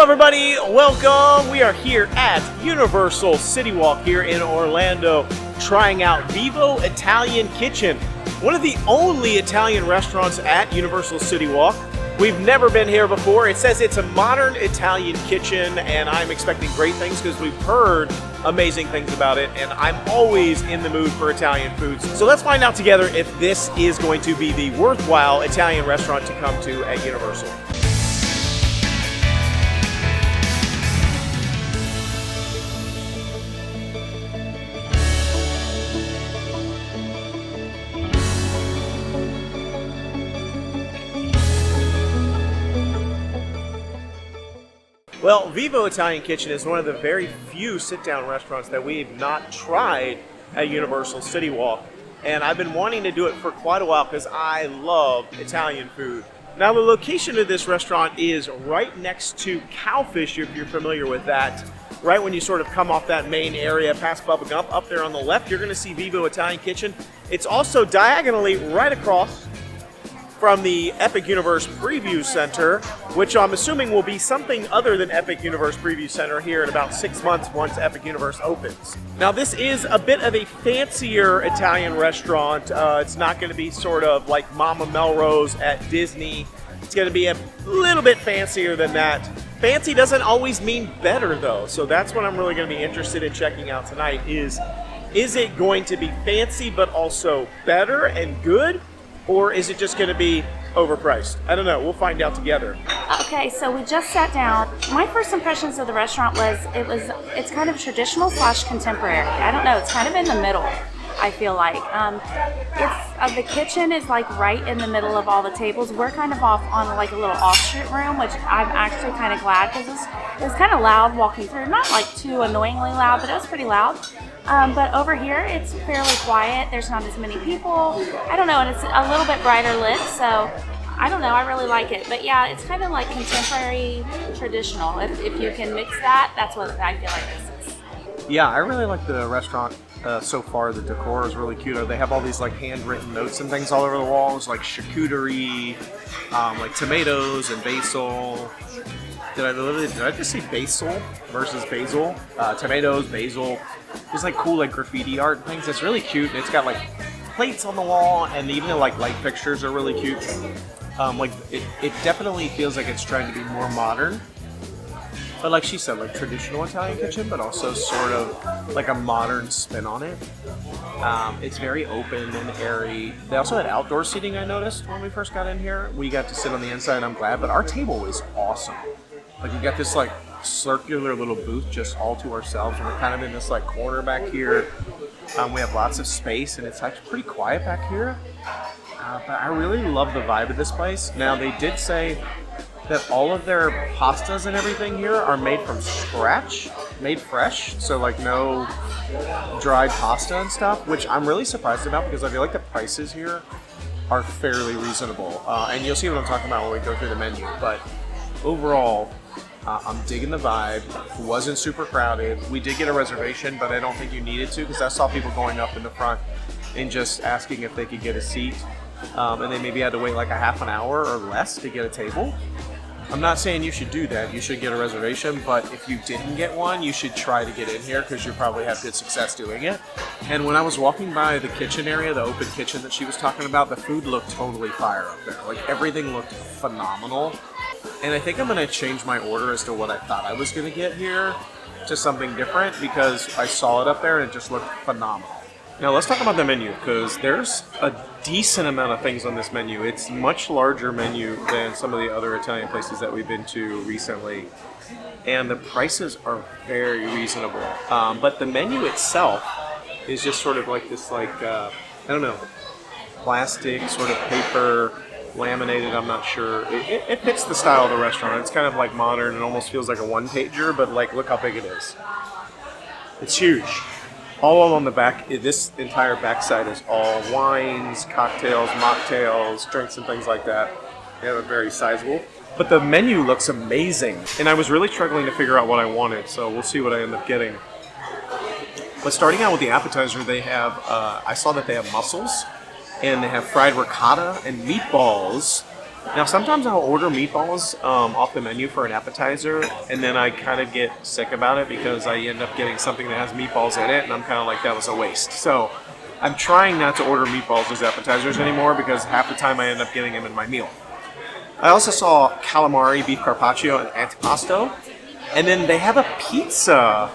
everybody, welcome. We are here at Universal CityWalk here in Orlando trying out VIVO Italian Kitchen, one of the only Italian restaurants at Universal CityWalk. We've never been here before. It says it's a modern Italian kitchen, and I'm expecting great things because we've heard amazing things about it, and I'm always in the mood for Italian foods. So let's find out together if this is going to be the worthwhile Italian restaurant to come to at Universal. Well, VIVO Italian Kitchen is one of the very few sit-down restaurants that we've not tried at Universal CityWalk, and I've been wanting to do it for quite a while because I love Italian food. Now, the location of this restaurant is right next to Cowfish, if you're familiar with that. Right when you sort of come off that main area past Bubba Gump, up there on the left, you're going to see VIVO Italian Kitchen. It's also diagonally right across from the Epic Universe Preview Center, which I'm assuming will be something other than Epic Universe Preview Center here in about 6 months once Epic Universe opens. Now, this is a bit of a fancier Italian restaurant. It's not going to be sort of like Mama Melrose at Disney. It's going to be a little bit fancier than that. Fancy doesn't always mean better, though, so that's what I'm really going to be interested in checking out tonight is it going to be fancy but also better and good? Or is it just going to be overpriced? I don't know. We'll find out together. Okay, so we just sat down. My first impressions of the restaurant was it's kind of traditional / contemporary. I don't know. It's kind of in the middle, I feel like. The kitchen is like right in the middle of all the tables. We're kind of off on like a little offshoot room, which I'm actually kind of glad because it was kind of loud walking through. Not like too annoyingly loud, but it was pretty loud. But over here, it's fairly quiet. There's not as many people. I don't know, and it's a little bit brighter lit, so I don't know. I really like it. But yeah, it's kind of like contemporary, traditional. If you can mix that, that's what I feel like this is. Yeah, I really like the restaurant so far. The decor is really cute. They have all these like handwritten notes and things all over the walls, like charcuterie, like tomatoes and basil. Did I just say basil versus basil? Tomatoes, basil. There's like cool like graffiti art and things. It's really cute. It's got like plates on the wall, and even the like light fixtures are really cute. Like it definitely feels like it's trying to be more modern. But like she said, like traditional Italian kitchen, but also sort of like a modern spin on it. It's very open and airy. They also had outdoor seating, I noticed, when we first got in here. We got to sit on the inside, I'm glad, but our table is awesome. Like you got this like circular little booth just all to ourselves, and we're kind of in this like corner back here. We have lots of space, and it's actually pretty quiet back here. But I really love the vibe of this place. Now, they did say that all of their pastas and everything here are made from scratch, made fresh, so like no dried pasta and stuff, which I'm really surprised about because I feel like the prices here are fairly reasonable. And you'll see what I'm talking about when we go through the menu. But overall, I'm digging the vibe. It wasn't super crowded. We did get a reservation, but I don't think you needed to because I saw people going up in the front and just asking if they could get a seat. And they maybe had to wait like a half an hour or less to get a table. I'm not saying you should do that. You should get a reservation, but if you didn't get one, you should try to get in here because you'll probably have good success doing it. And when I was walking by the kitchen area, the open kitchen that she was talking about, the food looked totally fire up there. Like everything looked phenomenal. And I think I'm going to change my order as to what I thought I was going to get here to something different because I saw it up there and it just looked phenomenal. Now let's talk about the menu because there's a decent amount of things on this menu. It's a much larger menu than some of the other Italian places that we've been to recently. And the prices are very reasonable. But the menu itself is just sort of like this like, I don't know, plastic sort of paper, laminated, I'm not sure. It fits the style of the restaurant. It's kind of like modern and almost feels like a one-pager, but like look how big it is. It's huge. All along the back, this entire backside is all wines, cocktails, mocktails, drinks and things like that. They have a very sizable. But the menu looks amazing. And I was really struggling to figure out what I wanted, so we'll see what I end up getting. But starting out with the appetizer, they have, I saw that they have mussels, and they have fried ricotta and meatballs Now, sometimes I'll order meatballs off the menu for an appetizer, and then I kind of get sick about it because I end up getting something that has meatballs in it, and I'm kind of like, that was a waste. So I'm trying not to order meatballs as appetizers anymore because half the time I end up getting them in my meal. I also saw calamari, beef carpaccio, and antipasto, and then they have a pizza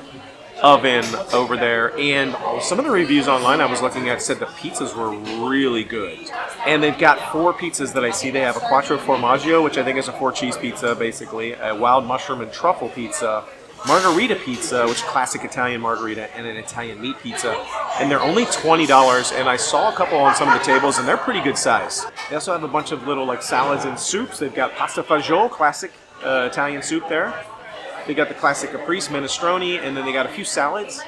oven over there, and some of the reviews online I was looking at said the pizzas were really good. And they've got 4 pizzas that I see. They have a quattro formaggio, which I think is a 4-cheese pizza, basically, a wild mushroom and truffle pizza, margarita pizza, which is classic Italian margarita, and an Italian meat pizza. And they're only $20, and I saw a couple on some of the tables, and they're pretty good size. They also have a bunch of little like salads and soups. They've got pasta fagioli, classic Italian soup there. They got the classic caprese minestrone, and then they got a few salads.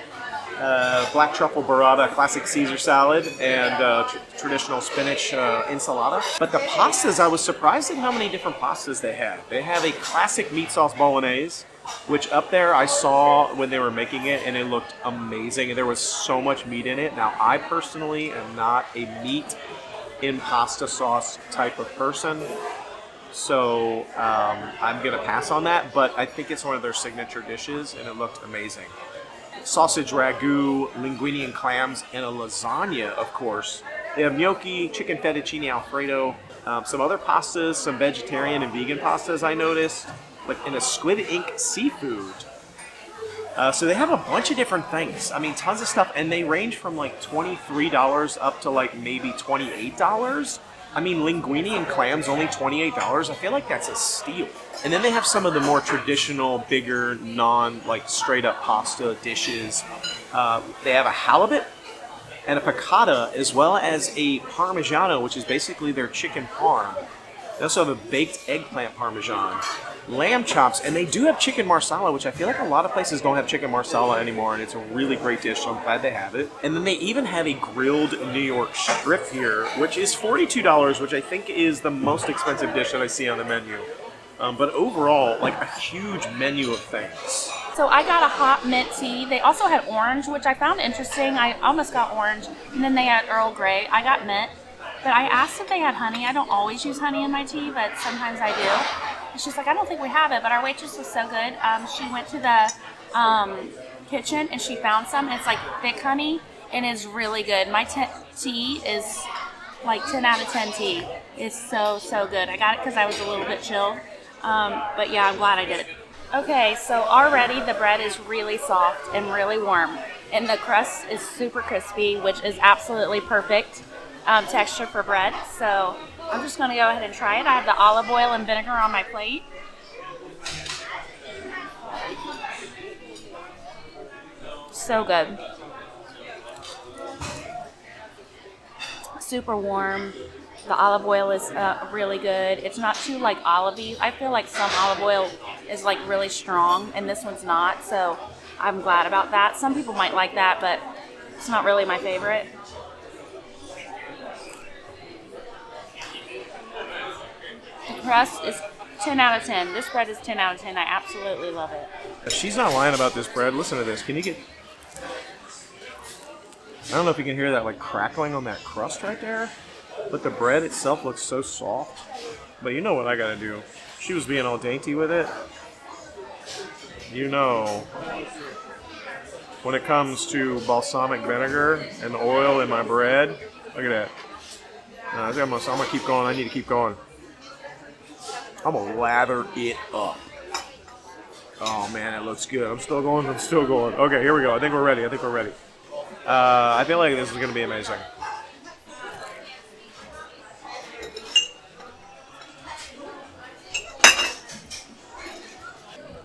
Black truffle burrata, classic Caesar salad, and traditional spinach ensalada. But the pastas, I was surprised at how many different pastas they have. They have a classic meat sauce bolognese, which up there I saw when they were making it, and it looked amazing. And there was so much meat in it. Now, I personally am not a meat in pasta sauce type of person. So I'm going to pass on that, but I think it's one of their signature dishes, and it looked amazing. Sausage ragu, linguine and clams, and a lasagna, of course. They have gnocchi, chicken fettuccine alfredo, some other pastas, some vegetarian and vegan pastas I noticed, and a squid ink seafood. So they have a bunch of different things. I mean, tons of stuff, and they range from like $23 up to like maybe $28. I mean, linguine and clams only $28. I feel like that's a steal. And then they have some of the more traditional, bigger, straight up pasta dishes. They have a halibut and a piccata, as well as a parmigiano, which is basically their chicken parm. They also have a baked eggplant parmesan, lamb chops, and they do have chicken marsala, which I feel like a lot of places don't have chicken marsala anymore, and it's a really great dish, so I'm glad they have it. And then they even have a grilled New York strip here, which is $42, which I think is the most expensive dish that I see on the menu. But overall, like a huge menu of things. So I got a hot mint tea. They also had orange, which I found interesting. I almost got orange, and then they had Earl Grey. I got mint. But I asked if they had honey. I don't always use honey in my tea, but sometimes I do. And she's like, I don't think we have it, but our waitress was so good. She went to the kitchen and she found some. It's like thick honey and is really good. My tea is like 10 out of 10 tea. It's so, so good. I got it because I was a little bit chilled. But yeah, I'm glad I did it. Okay, so already the bread is really soft and really warm. And the crust is super crispy, which is absolutely perfect texture for bread. So I'm just going to go ahead and try it. I have the olive oil and vinegar on my plate. So good. Super warm. The olive oil is really good. It's not too like olivey. I feel like some olive oil is like really strong and this one's not. So I'm glad about that. Some people might like that, but it's not really my favorite. The crust is 10 out of 10. This bread is 10 out of 10. I absolutely love it. She's not lying about this bread. Listen to this. Can you get... I don't know if you can hear that like crackling on that crust right there, but the bread itself looks so soft. But you know what I gotta do. She was being all dainty with it. You know, when it comes to balsamic vinegar and oil in my bread, look at that. I'm gonna keep going. I need to keep going. I'm gonna lather it up. Oh man, it looks good. I'm still going. Okay, here we go. I think we're ready. I feel like this is gonna be amazing.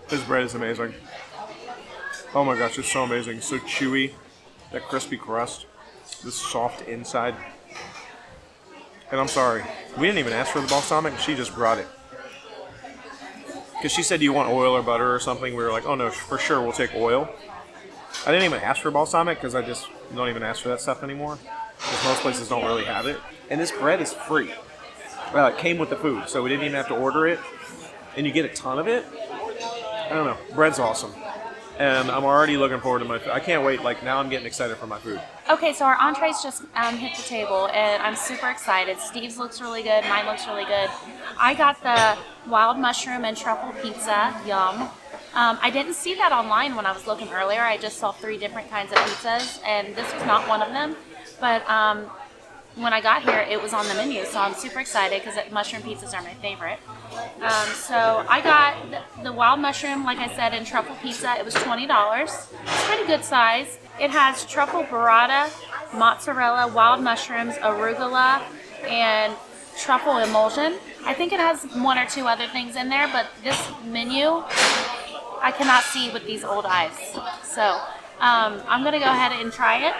This bread is amazing. Oh my gosh, it's so amazing. So chewy. That crispy crust. This soft inside. And I'm sorry, we didn't even ask for the balsamic. She just brought it. Because she said, do you want oil or butter or something? We were like, oh no, for sure, we'll take oil. I didn't even ask for balsamic because I just don't even ask for that stuff anymore. Because most places don't really have it. And this bread is free. Well, it came with the food, so we didn't even have to order it. And you get a ton of it. I don't know. Bread's awesome. And I'm already looking forward to my food. I can't wait. Like, now I'm getting excited for my food. Okay, so our entrees just hit the table, and I'm super excited. Steve's looks really good. Mine looks really good. I got the wild mushroom and truffle pizza. Yum. I didn't see that online when I was looking earlier. I just saw 3 different kinds of pizzas, and this was not one of them. But when I got here, it was on the menu, so I'm super excited because mushroom pizzas are my favorite. So I got the wild mushroom, like I said, and truffle pizza. It was $20. It's pretty good size. It has truffle burrata, mozzarella, wild mushrooms, arugula, and truffle emulsion. I think it has 1 or 2 other things in there, but this menu I cannot see with these old eyes. So I'm going to go ahead and try it.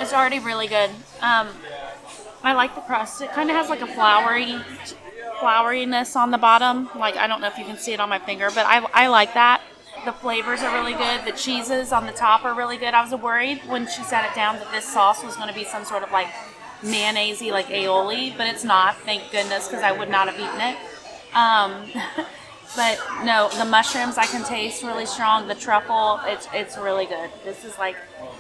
It's already really good. I like the crust. It kind of has like a floweriness on the bottom. Like, I don't know if you can see it on my finger, but I like that. The flavors are really good. The cheeses on the top are really good. I was worried when she set it down that this sauce was going to be some sort of like mayonnaise-y, like aioli, but it's not, thank goodness, because I would not have eaten it. But no, the mushrooms I can taste really strong. The truffle, it's really good. This is like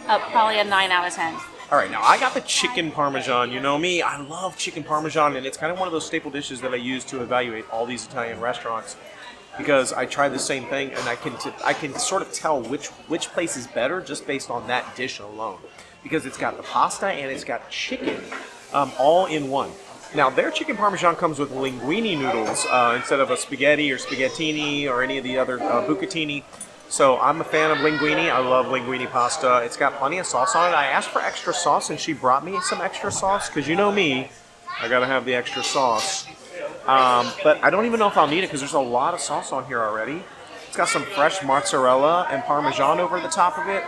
probably a 9 out of 10. All right, now I got the chicken parmesan. You know me, I love chicken parmesan, and it's kind of one of those staple dishes that I use to evaluate all these Italian restaurants, because I tried the same thing, and I can sort of tell which place is better just based on that dish alone, because it's got the pasta and it's got chicken all in one. Now, their chicken parmesan comes with linguine noodles instead of a spaghetti or spaghettini or any of the other bucatini. So I'm a fan of linguine. I love linguine pasta. It's got plenty of sauce on it. I asked for extra sauce, and she brought me some extra sauce, because you know me, I gotta have the extra sauce. But I don't even know if I'll need it, because there's a lot of sauce on here already. It's got some fresh mozzarella and parmesan over the top of it.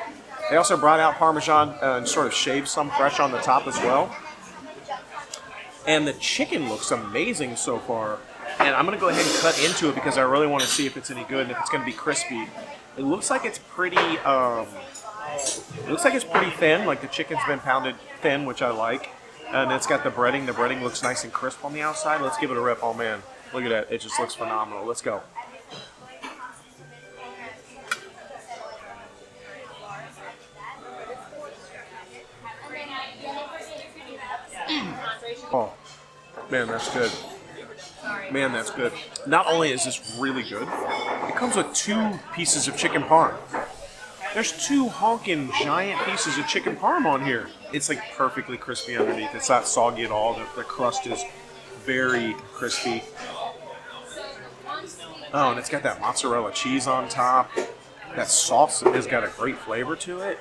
They also brought out parmesan and sort of shaved some fresh on the top as well. And the chicken looks amazing so far. And I'm going to go ahead and cut into it because I really want to see if it's any good and if it's going to be crispy. It looks like it's pretty thin, like the chicken's been pounded thin, which I like. And it's got the breading. The breading looks nice and crisp on the outside. Let's give it a rip. Oh man, look at that. It just looks phenomenal. Let's go. Oh, man, that's good. Man, that's good. Not only is this really good, it comes with 2 pieces of chicken parm. There's 2 honking giant pieces of chicken parm on here. It's like perfectly crispy underneath. It's not soggy at all. The crust is very crispy. Oh, and it's got that mozzarella cheese on top. That sauce has got a great flavor to it.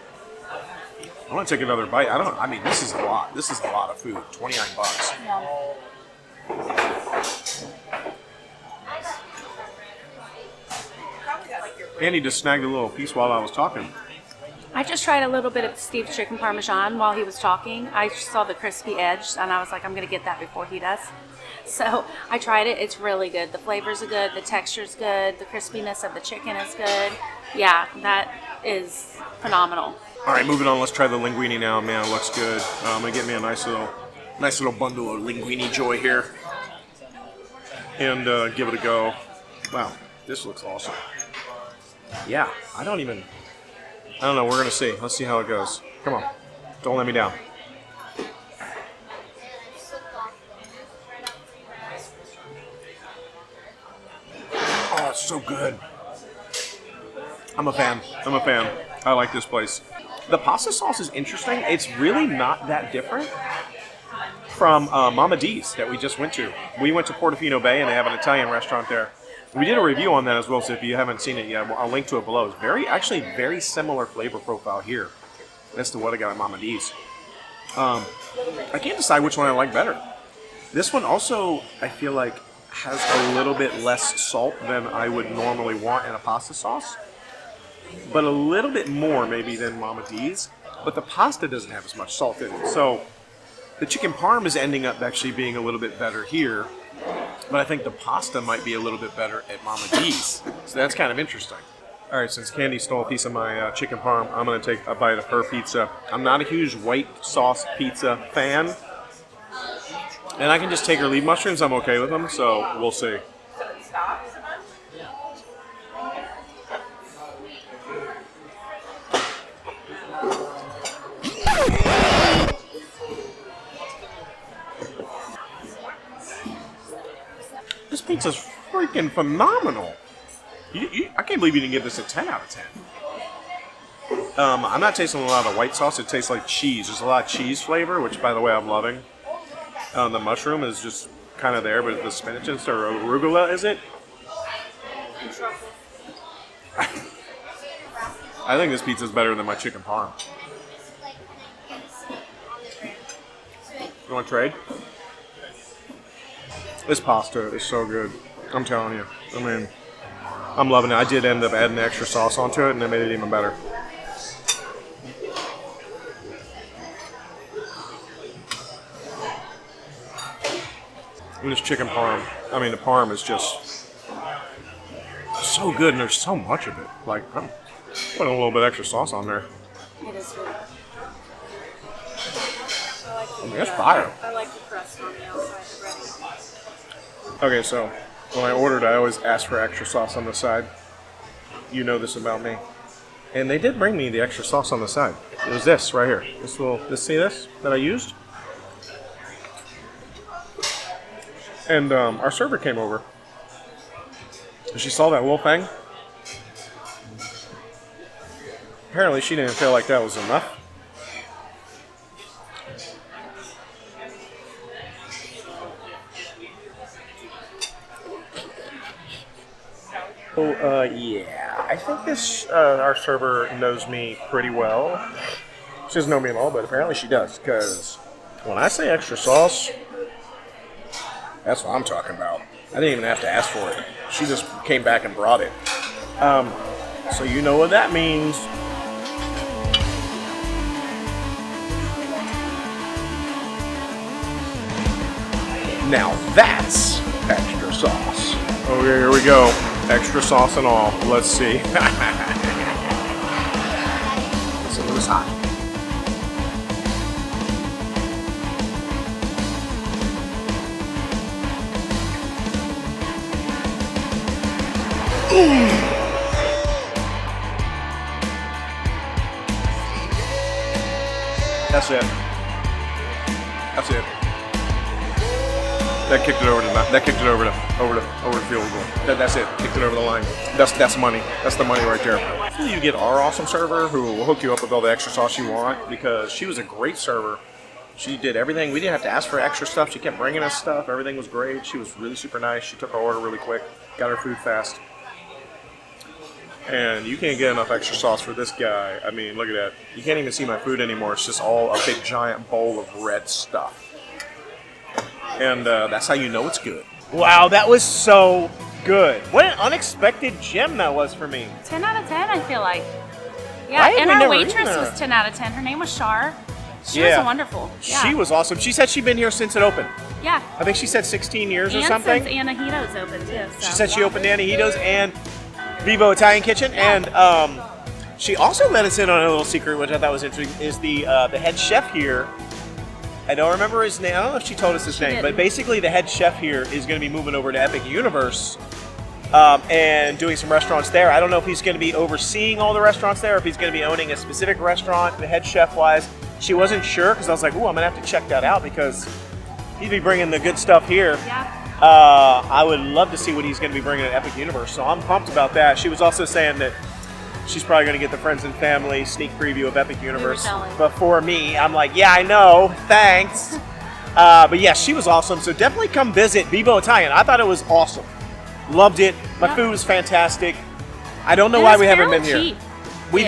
I want to take another bite. I mean, this is a lot. This is a lot of food. $29. Andy just snagged a little piece while I was talking. I just tried a little bit of Steve's chicken parmesan while he was talking. I saw the crispy edge, and I was like, I'm going to get that before he does. So I tried it. It's really good. The flavors are good. The texture's good. The crispiness of the chicken is good. Yeah, that is phenomenal. All right, moving on. Let's try the linguine now. Man, it looks good. I'm gonna get me a nice little bundle of linguine joy here, and give it a go. Wow, this looks awesome. Yeah, I don't know. We're gonna see. Let's see how it goes. Come on, don't let me down. Oh, it's so good. I'm a fan. I like this place. The pasta sauce is interesting. It's really not that different from Mama D's that we just went to. We went to Portofino Bay, and they have an Italian restaurant there. We did a review on that as well, so if you haven't seen it yet, I'll link to it below. It's very similar flavor profile here as to what I got at Mama D's. I can't decide which one I like better. This one also, I feel like, has a little bit less salt than I would normally want in a pasta sauce, but a little bit more maybe than Mama D's. But the pasta doesn't have as much salt in it. So the chicken parm is ending up actually being a little bit better here, but I think the pasta might be a little bit better at Mama D's. So that's kind of interesting. All right, since Candy stole a piece of my chicken parm, I'm going to take a bite of her pizza. I'm not a huge white sauce pizza fan. And I can just take or leave mushrooms. I'm okay with them, so we'll see. This pizza's freaking phenomenal. I can't believe you didn't give this a 10 out of 10. I'm not tasting a lot of the white sauce. It tastes like cheese. There's a lot of cheese flavor, which, by the way, I'm loving. The mushroom is just kind of there, but the spinach or arugula, is it? I think this pizza is better than my chicken parm. You want to trade? This pasta is so good. I'm telling you. I mean, I'm loving it. I did end up adding extra sauce onto it, and it made it even better. And this chicken parm, I mean, the parm is just so good, and there's so much of it. Like, I'm putting a little bit extra sauce on there. It is good. I mean, it's fire. I like the crust on the outside already. Okay, so when I ordered, I always ask for extra sauce on the side. You know this about me. And they did bring me the extra sauce on the side. It was this right here. See this that I used? And our server came over. And she saw that little thing. Apparently she didn't feel like that was enough. Oh, yeah. I think this, our server knows me pretty well. She doesn't know me at all, but apparently she does. Because when I say extra sauce, that's what I'm talking about. I didn't even have to ask for it. She just came back and brought it. So you know what that means. Now that's extra sauce. Okay, here we go. Extra sauce and all. Let's see. So it was hot. That's it. That's it. That kicked it over the field goal. That's it. Kicked it over the line. That's money. That's the money right there. Hopefully you get our awesome server who will hook you up with all the extra sauce you want, because she was a great server. She did everything. We didn't have to ask for extra stuff. She kept bringing us stuff. Everything was great. She was really super nice. She took our order really quick. Got our food fast. And you can't get enough extra sauce for this guy. I mean, look at that. You can't even see my food anymore. It's just all a big giant bowl of red stuff. And that's how you know it's good. Wow, that was so good. What an unexpected gem that was for me. 10 out of 10, I feel like. Yeah, and our waitress was 10 out of 10. Her name was Shar. She was wonderful. Yeah. She was awesome. She said she'd been here since it opened. Yeah. I think she said 16 years and or something. Since Anahito's open, too. So. She said she opened Anahito's and VIVO Italian Kitchen. And she also let us in on a little secret, which I thought was interesting, is the head chef here. I don't remember his name. I don't know if she told us his name, but basically the head chef here is going to be moving over to Epic Universe and doing some restaurants there. I don't know if he's going to be overseeing all the restaurants there, or if he's going to be owning a specific restaurant, the head chef-wise. She wasn't sure, because I was like, ooh, I'm going to have to check that out, because he'd be bringing the good stuff here. Yeah. I would love to see what he's going to be bringing to Epic Universe, so I'm pumped about that. She was also saying that she's probably going to get the friends and family sneak preview of Epic Universe before me. I'm like, yeah, I know. Thanks. But yeah, she was awesome. So definitely come visit VIVO Italian. I thought it was awesome. Loved it. My food was fantastic. I don't know why we haven't been here. We've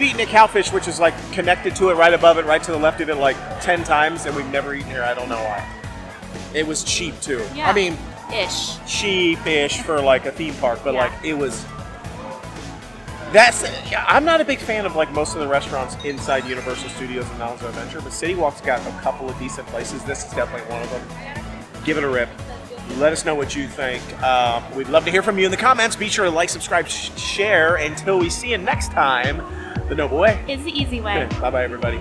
eaten at Cowfish, which is like connected to it, right above it, right to the left of it, like 10 times, and we've never eaten here. I don't know why. It was cheap too. Yeah. I mean, cheap-ish for like a theme park, but like it was. I'm not a big fan of like most of the restaurants inside Universal Studios and Mountains of Adventure, but CityWalk's got a couple of decent places. This is definitely one of them. Give it a rip. Let us know what you think. We'd love to hear from you in the comments. Be sure to like, subscribe, share. Until we see you next time, the Noble Way It's the easy way. Bye-bye, everybody.